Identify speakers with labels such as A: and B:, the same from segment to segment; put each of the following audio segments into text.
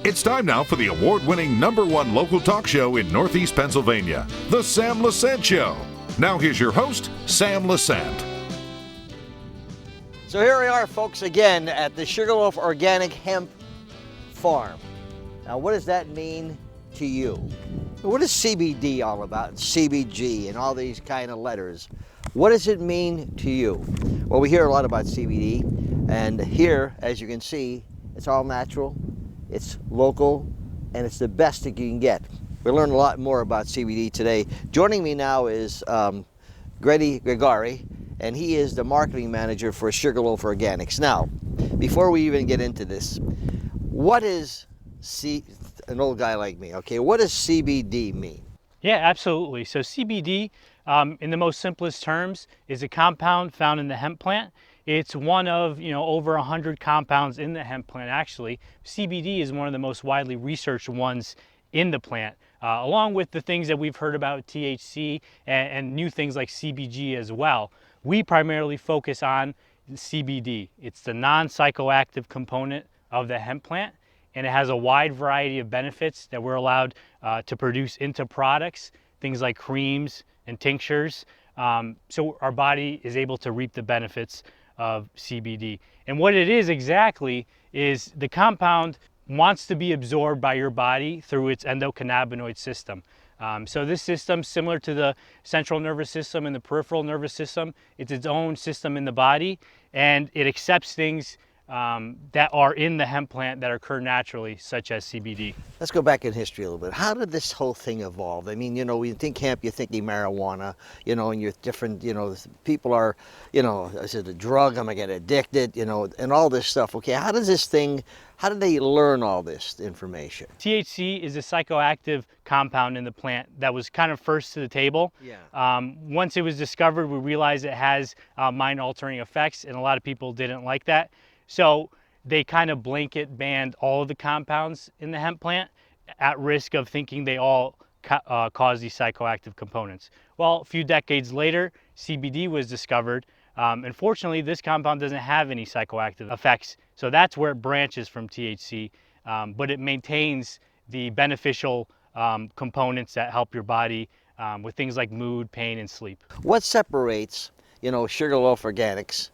A: It's time now for the award-winning #1 local talk show in Northeast Pennsylvania, The Sam Lesante Show. Now here's your host, Sam Lesante.
B: So here we are, folks, again at the Sugarloaf Organic Hemp Farm. Now, what does that mean to you? What is CBD all about? CBG and all these kind of letters. What does it mean to you? Well, we hear a lot about CBD, and here, as you can see, it's all natural. It's local, and it's the best that you can get. We'll learn a lot more about CBD today. Joining me now is Grady Gregari, and he is the marketing manager for Sugarloaf Organics. Now, before we even get into this, what is an old guy like me, okay, what does CBD mean?
C: Yeah, absolutely. So CBD, in the most simplest terms, is a compound found in the hemp plant. It's one of, over 100 compounds in the hemp plant, actually. CBD is one of the most widely researched ones in the plant, along with the things that we've heard about THC and new things like CBG as well. We primarily focus on CBD. It's the non-psychoactive component of the hemp plant, and it has a wide variety of benefits that we're allowed to produce into products, things like creams and tinctures. So our body is able to reap the benefits of CBD. And what it is exactly is the compound wants to be absorbed by your body through its endocannabinoid system. So this system, similar to the central nervous system and the peripheral nervous system, it's its own system in the body, and it accepts things that are in the hemp plant that occur naturally, such as CBD.
B: Let's go back in history a little bit. How did this whole thing evolve? I mean, when you think hemp, you're thinking marijuana, and you're different, people are, is it a drug? Am I getting addicted? And all this stuff. Okay, how did they learn all this information?
C: THC is a psychoactive compound in the plant that was kind of first to the table.
B: Yeah.
C: Once it was discovered, we realized it has mind-altering effects, and a lot of people didn't like that. So they kind of blanket banned all of the compounds in the hemp plant at risk of thinking they all cause these psychoactive components. Well, a few decades later, CBD was discovered. Unfortunately, this compound doesn't have any psychoactive effects. So that's where it branches from THC, but it maintains the beneficial components that help your body with things like mood, pain, and sleep.
B: What separates, Sugarloaf Organics,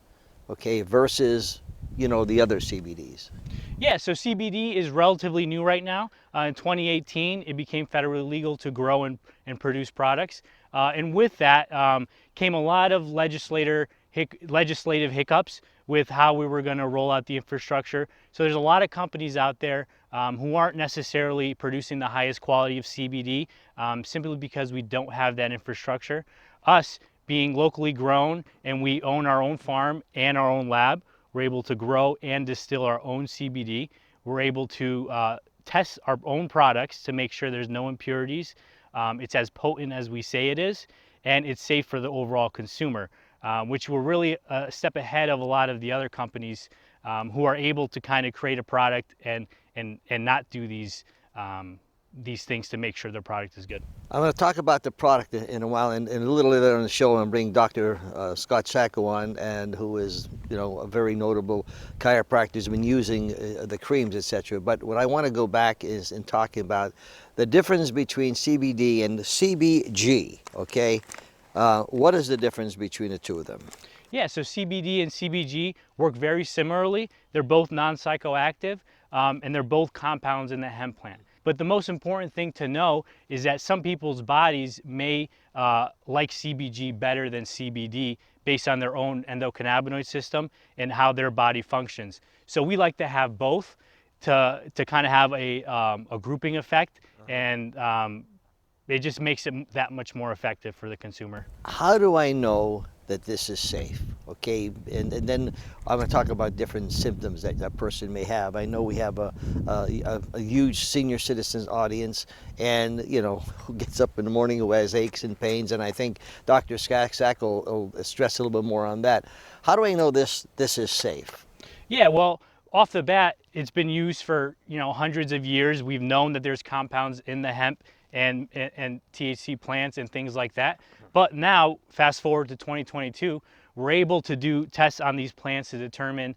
B: okay, versus the other CBDs?
C: Yeah, so CBD is relatively new right now. In 2018, it became federally legal to grow and produce products. And with that came a lot of legislative hiccups with how we were going to roll out the infrastructure. So there's a lot of companies out there who aren't necessarily producing the highest quality of CBD simply because we don't have that infrastructure. Us being locally grown, and we own our own farm and our own lab, we're able to grow and distill our own CBD. We're able to test our own products to make sure there's no impurities. It's as potent as we say it is, and it's safe for the overall consumer, which we're really a step ahead of a lot of the other companies who are able to kind of create a product and not do these things to make sure their product is good.
B: I'm going to talk about the product in a while, and a little later on the show I'm bringing Dr. Scott Sacco on, and who is a very notable chiropractor who's been using the creams, etc. But what I want to go back is in talking about the difference between CBD and CBG. Okay, what is the difference between the two of them?
C: Yeah, so CBD and CBG work very similarly. They're both non-psychoactive, and they're both compounds in the hemp plant. But the most important thing to know is that some people's bodies may like CBG better than CBD based on their own endocannabinoid system and how their body functions. So we like to have both to kind of have a grouping effect, and it just makes it that much more effective for the consumer.
B: How do I know that this is safe? Okay, and then I'm going to talk about different symptoms that that person may have. I know we have a huge senior citizens audience, and who gets up in the morning, who has aches and pains, and I think Dr. Sacco will stress a little bit more on that. How do I know this is safe?
C: Yeah, well, off the bat, it's been used for hundreds of years. We've known that there's compounds in the hemp and THC plants and things like that. But now, fast forward to 2022, we're able to do tests on these plants to determine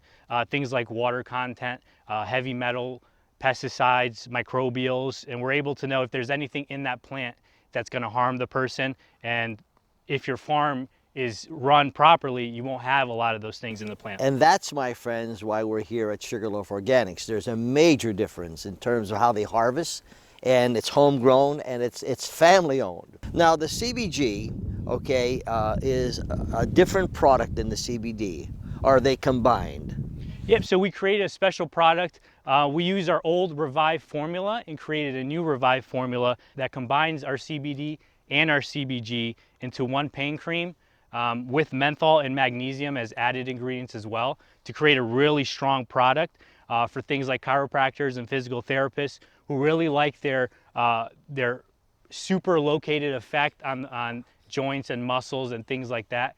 C: things like water content, heavy metal, pesticides, microbials, and we're able to know if there's anything in that plant that's going to harm the person. And if your farm is run properly, you won't have a lot of those things in the plant.
B: And that's, my friends, why we're here at Sugarloaf Organics. There's a major difference in terms of how they harvest, and it's homegrown and it's family owned. Now the CBG, okay, is a different product than the CBD. Are they combined?
C: Yep, so we created a special product. We used our old Revive formula and created a new Revive formula that combines our CBD and our CBG into one pain cream with menthol and magnesium as added ingredients as well to create a really strong product for things like chiropractors and physical therapists who really like their super located effect on joints and muscles and things like that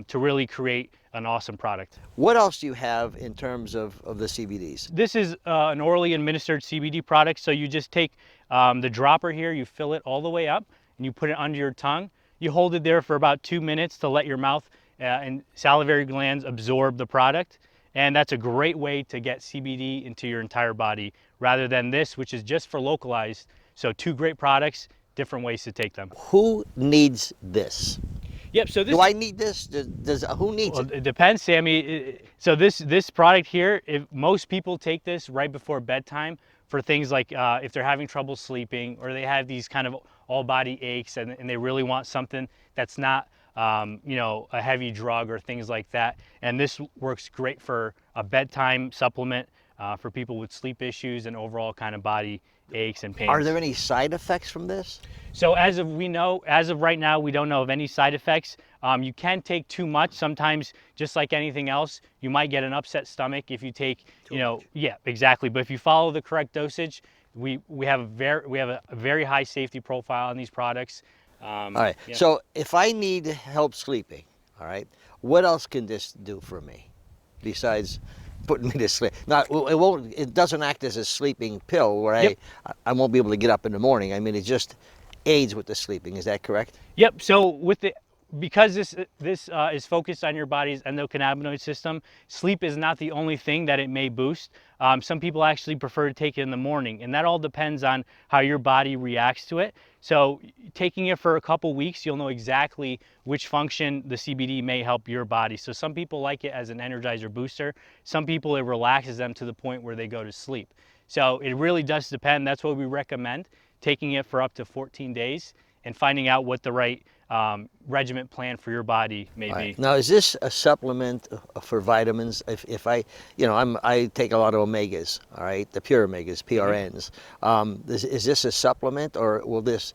C: to really create an awesome product.
B: What else do you have in terms of the CBDs?
C: This is an orally administered CBD product. So you just take the dropper here, you fill it all the way up, and you put it under your tongue. You hold it there for about 2 minutes to let your mouth and salivary glands absorb the product. And that's a great way to get CBD into your entire body rather than this, which is just for localized. So 2 great products, different ways to take them.
B: Who needs this?
C: Yep. So this.
B: Do I need this? Who needs it?
C: It depends, Sammy. So this product here, if most people take this right before bedtime for things like if they're having trouble sleeping or they have these kind of all body aches and they really want something that's not you know, a heavy drug or things like that. And this works great for a bedtime supplement for people with sleep issues and overall kind of body aches and pains.
B: Are there any side effects from this?
C: So as of right now, we don't know of any side effects. You can take too much. Sometimes, just like anything else, you might get an upset stomach if you take,
B: Too much.
C: Yeah, exactly. But if you follow the correct dosage, we have a very high safety profile on these products.
B: All right.
C: Yeah.
B: So if I need help sleeping, all right, what else can this do for me besides putting me to sleep? Now, it doesn't act as a sleeping pill where
C: Yep.
B: I won't be able to get up in the morning. I mean, it just aids with the sleeping. Is that correct?
C: Yep. So because this is focused on your body's endocannabinoid system, sleep is not the only thing that it may boost. Some people actually prefer to take it in the morning, and that all depends on how your body reacts to it. So taking it for a couple weeks, you'll know exactly which function the CBD may help your body. So some people like it as an energizer booster. Some people, it relaxes them to the point where they go to sleep. So it really does depend. That's what we recommend, taking it for up to 14 days and finding out what the right regiment plan for your body may be.
B: Right. Now, is this a supplement for vitamins? If I take a lot of omegas, all right, the pure omegas, PRNs. Is this a supplement, or will this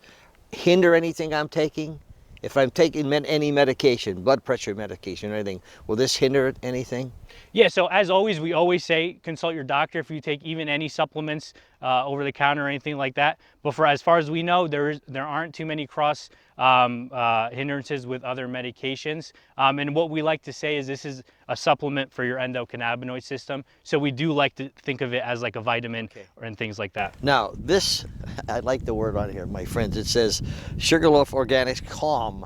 B: hinder anything I'm taking? If I'm taking any medication, blood pressure medication or anything, will this hinder anything?
C: Yeah, so as always, we always say consult your doctor if you take even any supplements over the counter or anything like that. But as far as we know, there aren't too many cross hindrances with other medications. And what we like to say is this is a supplement for your endocannabinoid system. So we do like to think of it as like a vitamin and things like that.
B: Now, this, I like the word on here, my friends. It says Sugarloaf Organics Calm.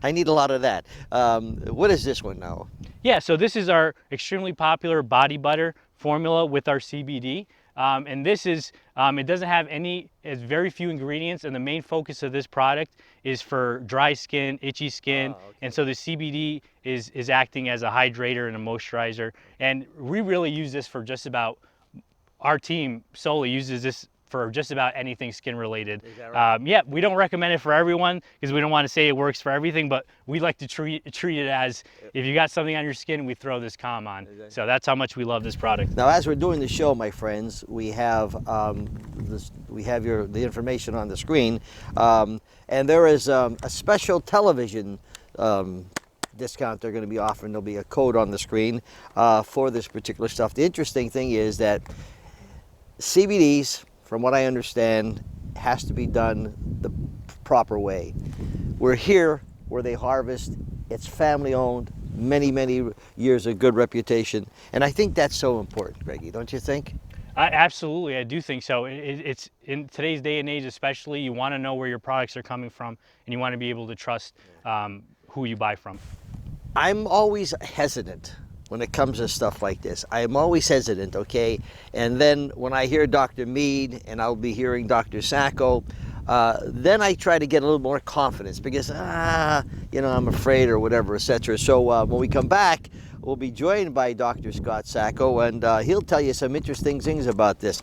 B: I need a lot of that. What is this one now?
C: Yeah, so this is our extremely popular body butter formula with our CBD. And this is, it doesn't have it's very few ingredients, and the main focus of this product is for dry skin, itchy skin. And so the CBD is acting as a hydrator and a moisturizer. And we really use this for just about, our team solely uses this for just about anything skin related.
B: Is that right?
C: Yeah, we don't recommend it for everyone because we don't want to say it works for everything, but we like to treat it as if you got something on your skin, we throw this calm on.
B: Exactly.
C: So that's how much we love this product.
B: Now, as we're doing the show, my friends, we have the information on the screen, and there is a special television discount they're going to be offering. There'll be a code on the screen for this particular stuff. The interesting thing is that CBDs, from what I understand, has to be done the proper way. We're here where they harvest. It's family owned, many years of good reputation. And I think that's so important, Greggy, don't you think?
C: Absolutely, I do think so. It's in today's day and age especially, you want to know where your products are coming from and you want to be able to trust who you buy from.
B: I'm always hesitant when it comes to stuff like this. I'm always hesitant, okay? And then when I hear Dr. Mead and I'll be hearing Dr. Sacco, then I try to get a little more confidence because, I'm afraid or whatever, etc. So when we come back, we'll be joined by Dr. Scott Sacco, and he'll tell you some interesting things about this.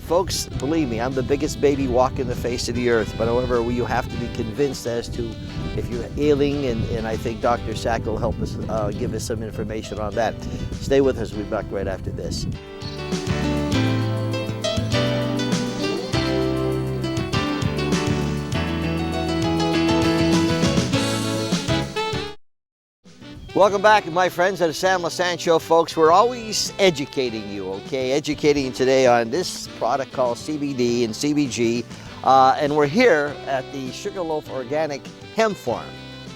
B: Folks, believe me, I'm the biggest baby walking the face of the earth, but however, you have to be convinced as to if you're ailing, and I think Dr. Sacco will help us give us some information on that. Stay with us. We'll be back right after this. Welcome back, my friends, at the Sam Lesante Show, folks. We're always educating you, okay? Educating you today on this product called CBD and CBG. And we're here at the Sugarloaf Organic Hemp Farm.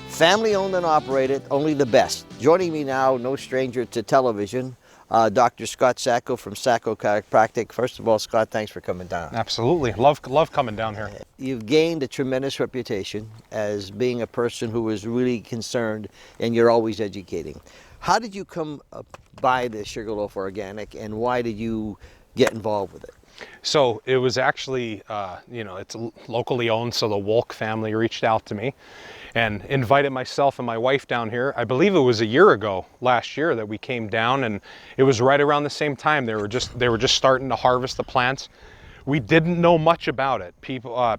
B: Family owned and operated, only the best. Joining me now, no stranger to television, Dr. Scott Sacco from Sacco Chiropractic. First of all, Scott, thanks for coming down.
D: Absolutely. Love coming down here.
B: You've gained a tremendous reputation as being a person who is really concerned, and you're always educating. How did you come by the Sugarloaf Organic, and why did you get involved with it?
D: So it was actually, it's locally owned, so the Wolk family reached out to me and invited myself and my wife down here. I believe it was a year ago, last year, that we came down, and it was right around the same time. They were just starting to harvest the plants. We didn't know much about it.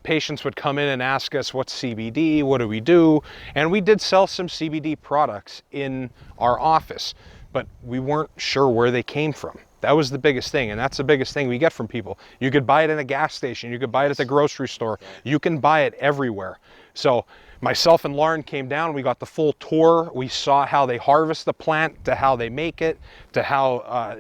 D: Patients would come in and ask us, what's CBD, what do we do? And we did sell some CBD products in our office, but we weren't sure where they came from. That was the biggest thing, and that's the biggest thing we get from people. You could buy it in a gas station, you could buy it at the grocery store, you can buy it everywhere. So myself and Lauren came down, we got the full tour, we saw how they harvest the plant, to how they make it, to how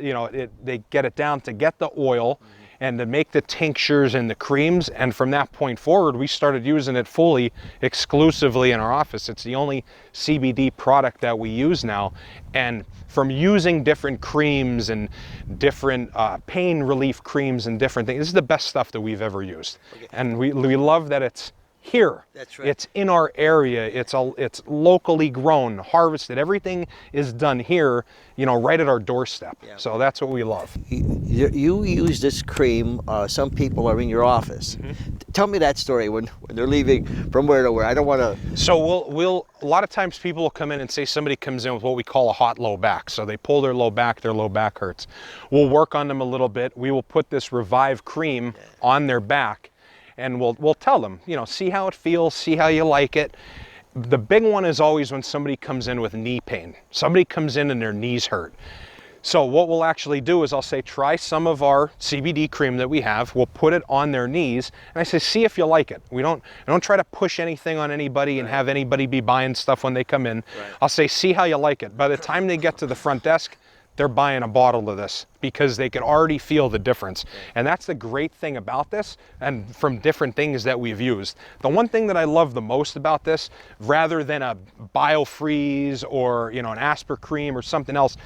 D: they get it down to get the oil, and to make the tinctures and the creams. And from that point forward, we started using it fully, exclusively in our office. It's the only CBD product that we use now. And from using different creams and different pain relief creams and different things, this is the best stuff that we've ever used. Okay. And we love that it's here.
B: That's right.
D: It's in our area. It's locally grown, harvested. Everything is done here, right at our doorstep. Yeah. So that's what we love.
B: You use this cream. Some people are in your office. Mm-hmm. Tell me that story when they're leaving from where to where. I don't want to.
D: So we'll a lot of times people will come in and say somebody comes in with what we call a hot low back. So they pull their low back hurts. We'll work on them a little bit. We will put this Revive cream on their back. And we'll tell them, see how it feels, see how you like it. The big one is always when somebody comes in with knee pain. Somebody comes in and their knees hurt. So what we'll actually do is I'll say, try some of our CBD cream that we have. We'll put it on their knees. And I say, see if you like it. I don't try to push anything on anybody and have anybody be buying stuff when they come in. Right. I'll say, see how you like it. By the time they get to the front desk, they're buying a bottle of this because they can already feel the difference. And that's the great thing about this, and from different things that we've used. The one thing that I love the most about this, rather than a BioFreeze or an Asper cream or something else,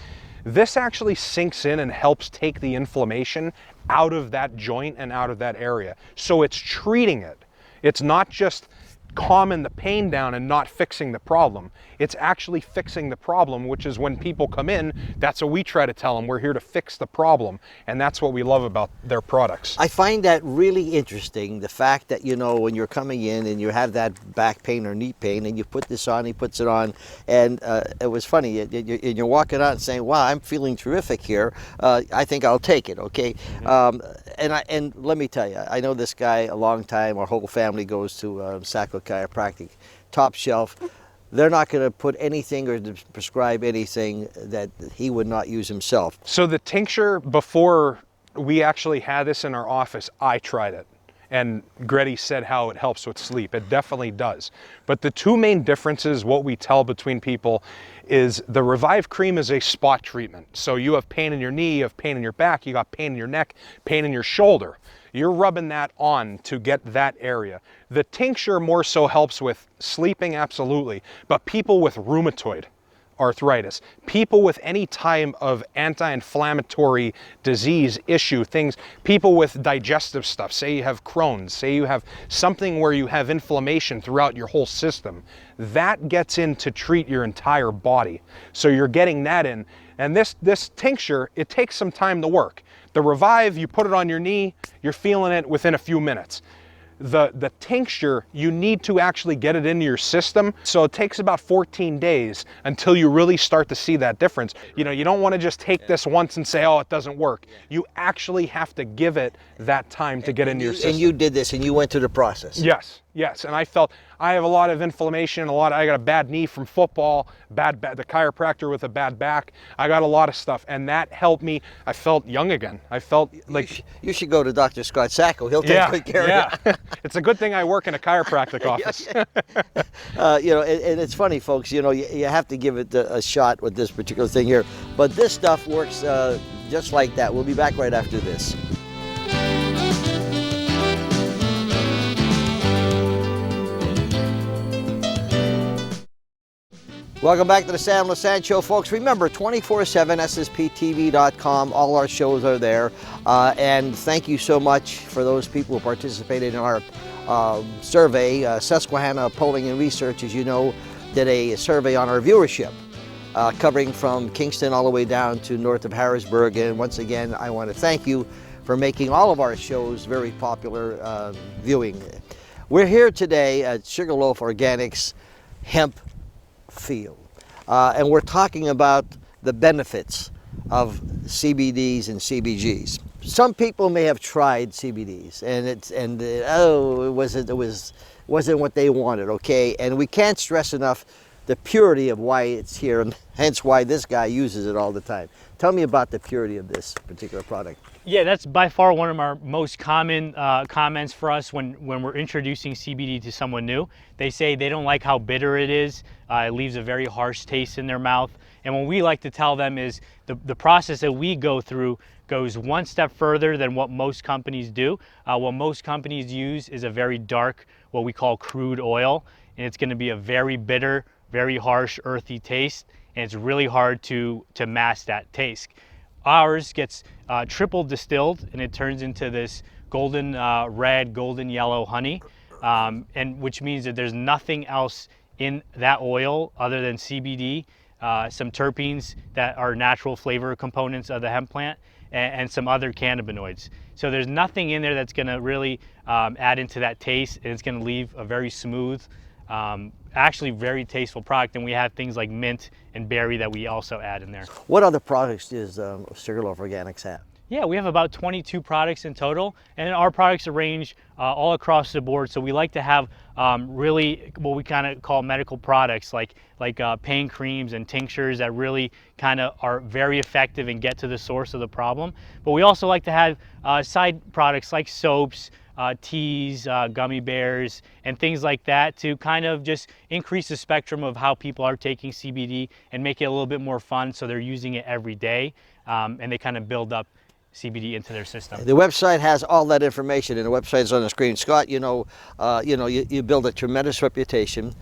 D: this actually sinks in and helps take the inflammation out of that joint and out of that area. So it's treating it. It's not just calming the pain down and not fixing the problem. It's actually fixing the problem, which is when people come in, that's what we try to tell them. We're here to fix the problem. And that's what we love about their products.
B: I find that really interesting, the fact that, when you're coming in and you have that back pain or knee pain and you put this on, he puts it on, and it was funny, you're walking out and saying, wow, I'm feeling terrific here. I think I'll take it, okay? Mm-hmm. And let me tell you, I know this guy a long time. Our whole family goes to Sacco Chiropractic, top shelf. They're not going to put anything or prescribe anything that he would not use himself.
D: So the tincture, before we actually had this in our office, I tried it. And Gretty said how it helps with sleep. It definitely does. But the two main differences, what we tell between people, is the Revive cream is a spot treatment. So you have pain in your knee, you have pain in your back, you got pain in your neck, pain in your shoulder. You're rubbing that on to get that area. The tincture more so helps with sleeping, absolutely, but people with rheumatoid arthritis, people with any type of anti-inflammatory disease issue, things, people with digestive stuff, say you have Crohn's, say you have something where you have inflammation throughout your whole system, that gets in to treat your entire body. So you're getting that in. And this tincture, it takes some time to work. The Revive, you put it on your knee, you're feeling it within a few minutes. The tincture, you need to actually get it into your system. So it takes about 14 days until you really start to see that difference. You know, you don't want to just take this once and say, oh, it doesn't work. You actually have to give it that time to get into your system.
B: And you did this and you went through the process.
D: Yes, yes. And I felt I have a lot of inflammation, I got a bad knee from football, the chiropractor with a bad back. I got a lot of stuff, and that helped me. I felt young again. I felt like...
B: You should go to Dr. Scott Sacco. He'll take good care of you.
D: It's a good thing I work in a chiropractic office.
B: You know, and it's funny, folks, you know, you have to give it a shot with this particular thing here. But this stuff works just like that. We'll be back right after this. Welcome back to the Sam Lesante Show, folks. Remember, 24/7, ssptv.com. All our shows are there. And thank you so much for those people who participated in our survey. Susquehanna Polling and Research, as you know, did a survey on our viewership, covering from Kingston all the way down to north of Harrisburg. And once again, I want to thank you for making all of our shows very popular viewing. We're here today at Sugarloaf Organics Hemp Field, and we're talking about the benefits of CBDs and CBGs. Some people may have tried CBDs and it wasn't what they wanted, okay? And we can't stress enough the purity of why it's here, and hence why this guy uses it all the time. Tell me about the purity of this particular product.
C: Yeah, that's by far one of our most common comments for us when we're introducing CBD to someone new. They say they don't like how bitter it is. It leaves a very harsh taste in their mouth. And what we like to tell them is the process that we go through goes one step further than what most companies do. What most companies use is a very dark, what we call crude oil. And it's going to be a very bitter, very harsh, earthy taste. And it's really hard to mask that taste. Ours gets triple distilled, and it turns into this golden red, golden yellow honey, and which means that there's nothing else in that oil other than CBD, some terpenes that are natural flavor components of the hemp plant, and some other cannabinoids. So there's nothing in there that's going to really add into that taste, and it's going to leave a very smooth, actually very tasteful product. And we have things like mint and berry that we also add in there.
B: What other products does Sugarloaf Organics have?
C: Yeah, we have about 22 products in total, and our products range all across the board. So we like to have really what we kind of call medical products, like pain creams and tinctures that really kind of are very effective and get to the source of the problem. But we also like to have side products like soaps, teas, gummy bears, and things like that to kind of just increase the spectrum of how people are taking CBD and make it a little bit more fun, so they're using it every day, and they kind of build up CBD into their system. The
B: website has all that information, and the website's on the screen. Scott, you you build a tremendous reputation.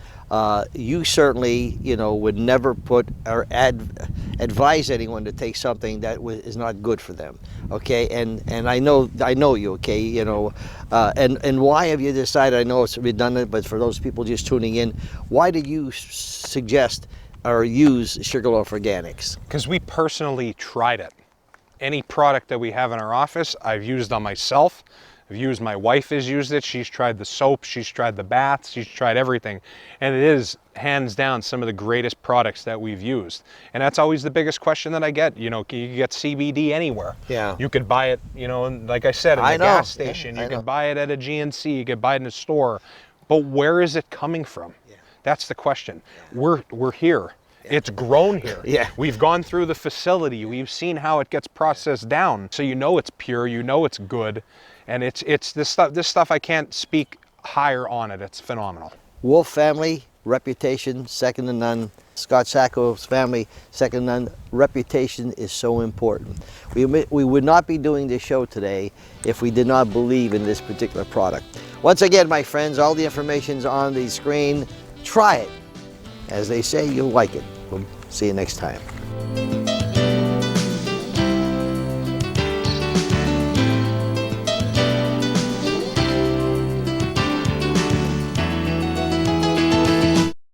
B: You certainly, would never put or advise anyone to take something that is not good for them. Okay, and I know you. Okay, and why have you decided? I know it's redundant, but for those people just tuning in, why did you suggest or use Sugarloaf Organics?
D: Because we personally tried it. Any product that we have in our office, I've used on myself. My wife has used it. She's tried the soap, she's tried the baths, she's tried everything. And it is hands down some of the greatest products that we've used. And that's always the biggest question that I get. You can get CBD anywhere.
B: Yeah.
D: You could buy it, like I said, in the gas station. You could buy it at a GNC, you could buy it in a store. But where is it coming from? Yeah. That's the question. We're here. It's grown here.
B: Yeah.
D: We've gone through the facility. We've seen how it gets processed down. So it's pure, it's good. And it's this stuff I can't speak higher on it. It's phenomenal.
B: Wolf family, reputation, second to none. Scott Sacco's family, second to none. Reputation is so important. We would not be doing this show today if we did not believe in this particular product. Once again, my friends, all the information's on the screen. Try it. As they say, you'll like it. See you next time.